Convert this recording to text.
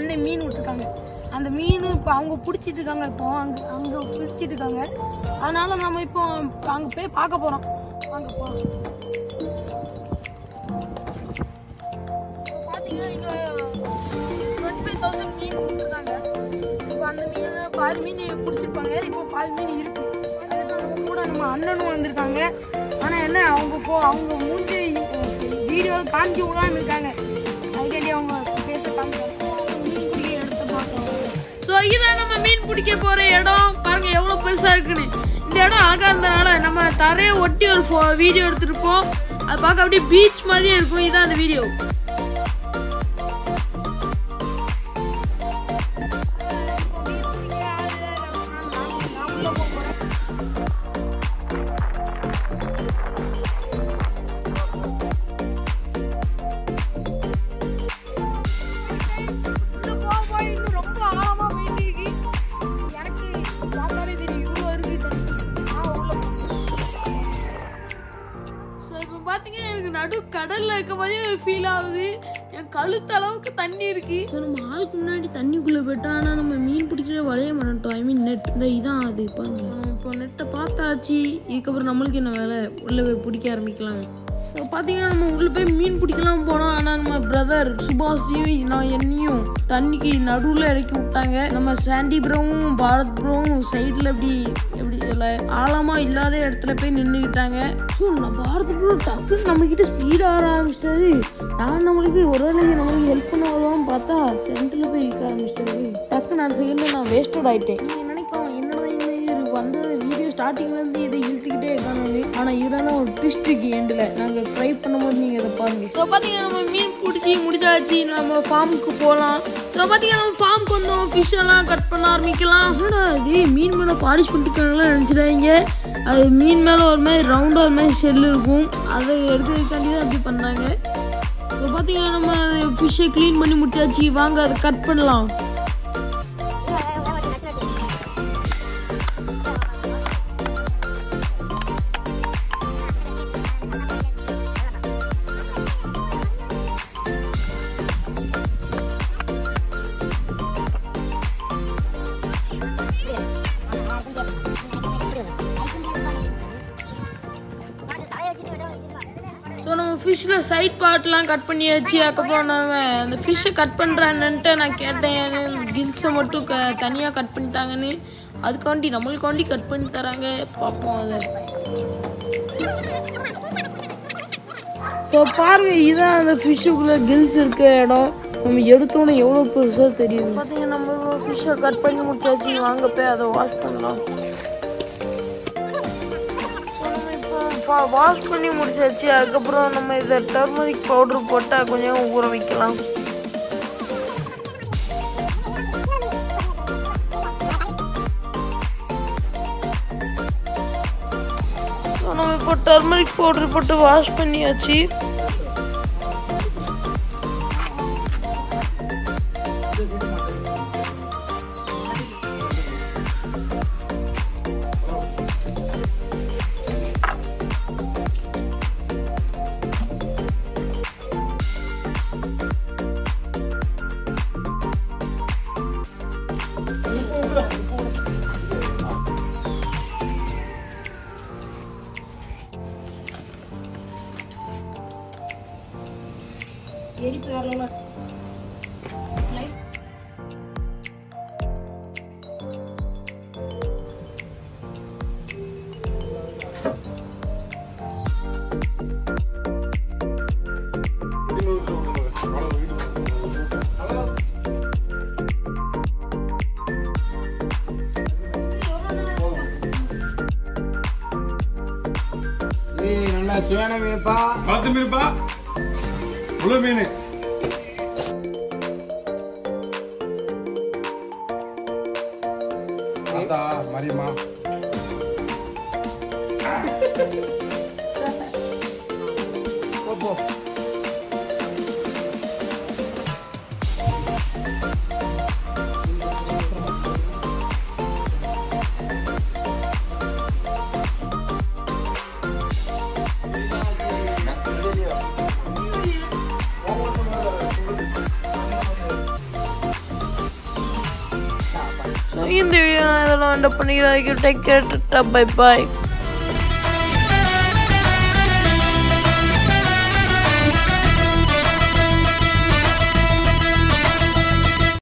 அண்ணன் மீன் விட்டுருக்காங்க. அந்த மீன் இப்போ அவங்க பிடிச்சிட்டு இருக்காங்க. இப்போ அங்கே பிடிச்சிட்டு இருக்காங்க. அதனால நம்ம இப்போ அங்கே போய் பார்க்க போகிறோம். வாங்க போகிறோம். இப்போ பார்த்தீங்கன்னா இங்கே 25,000 மீன் விட்டுருக்காங்க. இப்போ அந்த மீன் பாதி மீன் பிடிச்சிருப்பாங்க. இப்போ பாதி மீன் இருக்கு. அதுக்கு கூட நம்ம அண்ணனும் வந்திருக்காங்க. ஆனால் என்ன அவங்க மூஞ்சி வீடியோவில் காமிச்சு விடான்னு இருக்காங்க. அதுக்காண்டி அவங்க பேச காமிச்சாங்க. மீன் பிடிக்க எடுத்து பார்த்தோம். ஸோ இதான் நம்ம மீன் பிடிக்க போகிற இடம். பாருங்க எவ்வளோ பெருசாக இருக்குன்னு. இந்த இடம் அழகாக இருந்தனால நம்ம தரையை ஒட்டி ஒரு வீடியோ எடுத்துருப்போம். அது பார்க்க அப்படியே பீச் மாதிரியே இருக்கும். இதான் அந்த வீடியோ. எனக்கு நடு கடல்ல இருக்க மாதிரி ஒரு ஃபீல் ஆகுது. என் கழுத்து அளவுக்கு தண்ணி இருக்கு. ஸோ நம்ம ஆளுக்கு முன்னாடி தண்ணிக்குள்ள போயிட்டோம். ஆனால் நம்ம மீன் பிடிக்கிற வளைய மாட்டோம். ஐ மீன் நெட். இந்த இதான் அது பாருங்க. இப்போ நெட்டை பார்த்தாச்சு. இதுக்கப்புறம் நம்மளுக்கு என்ன வேலை, உள்ள போய் பிடிக்க ஆரம்பிக்கலாம். ஸோ பார்த்தீங்கன்னா நம்ம உள்ளே போய் மீன் பிடிக்கலாம் போனோம். ஆனால் நம்ம பிரதர் சுபாஷையும் நான் என்னையும் தண்ணிக்கு நடுவில் இறக்கி விட்டாங்க. நம்ம சாண்டி ப்ரோவும் பாரத் ப்ரோவும் சைடில் எப்படி ஆழமாக இல்லாத இடத்துல போய் நின்றுக்கிட்டாங்க. ஸோ நான் பாரத் ப்ரோ டக்குன்னு நம்மக்கிட்ட ஸ்பீடாக வர ஆரம்பிச்சிட்டாரு. நான் நம்மளுக்கு ஒருவேளை நம்மளுக்கு ஹெல்ப் பண்ண வருவான்னு பார்த்தா சென்டரில் போய் இழுக்க ஆரம்பிச்சிட்டாரு. டக்குன்னு அந்த செகண்டில் நான் வேஸ்டட் ஆகிட்டேன். நீங்கள் நினைக்கலாம் என்னடா இது வந்த வீடியோ ஸ்டார்டிங்லேருந்து இதை இழுத்துக்கிட்டே இருக்கானு. ஆனால் இதுதான் ஒரு ட்விஸ்ட்டுக்கு எண்டில் நாங்கள் ஃப்ரை பண்ணும்போது நீங்கள் இதை பாருங்கள். ஸோ பார்த்தீங்கன்னா நம்ம மீன் பிடிச்சி முடிச்சாச்சு. நம்ம ஃபார்முக்கு போகலாம். ஸோ பார்த்தீங்கன்னா நம்ம ஃபார்முக்கு வந்தோம். ஃபிஷ் எல்லாம் கட் பண்ண ஆரம்பிக்கலாம். என்னடா இது மீன் மேலே பாலிஷ் பண்ணிருக்காங்களா நினச்சிடாங்க. அது மீன் மேலே ஒரு மாதிரி ரவுண்டாக ஒரு மாதிரி ஷெல் இருக்கும். அதை எடுக்கிறதுக்காண்டி தான் அப்படி பண்ணாங்க. ஸோ பார்த்தீங்கன்னா நம்ம ஃபிஷ்ஷை க்ளீன் பண்ணி முடிச்சாச்சு. வாங்க அதை கட் பண்ணலாம். ஸோ நம்ம ஃபிஷ்ஷில் சைட் பார்ட்லாம் கட் பண்ணியாச்சு. அதுக்கப்புறம் நம்ம அந்த ஃபிஷ்ஷை கட் பண்ணுறான்னுட்டு நான் கேட்டேன். கில்ஸை மட்டும் தனியாக கட் பண்ணிட்டாங்கன்னு. அதுக்காண்டி நம்மளுக்காண்டி கட் பண்ணி தராங்க. பார்ப்போம் அதை. ஸோ பாருங்க இதுதான் அந்த ஃபிஷ்ஷுக்குள்ளே கில்ஸ் இருக்க இடம். நம்ம எடுத்தோன்னே எவ்வளோ பெருசாக தெரியுது. பார்த்தீங்கன்னா நம்ம ஃபிஷ்ஷை கட் பண்ணி முடிச்சாச்சு. வாங்க போய் அதை வாஷ் பண்ணலாம். வாஷ் பண்ணி முடிச்சாச்சு. அதுக்கப்புறம் நம்ம இதை டர்மரிக் பவுடர் போட்டால் கொஞ்சம் ஊற வைக்கலாம். நம்ம இப்போ டர்மரிக் பவுடர் போட்டு வாஷ் பண்ணியாச்சு. சுவையான மீனுப்பா. பார்த்து மீனுப்பா. முழு மீன். தாத்தா மரியம்மா. போ ஸோ இந்த வீடியோ நான் இதெல்லாம் வந்து பண்ணிக்கிறேன். Take care, bye bye.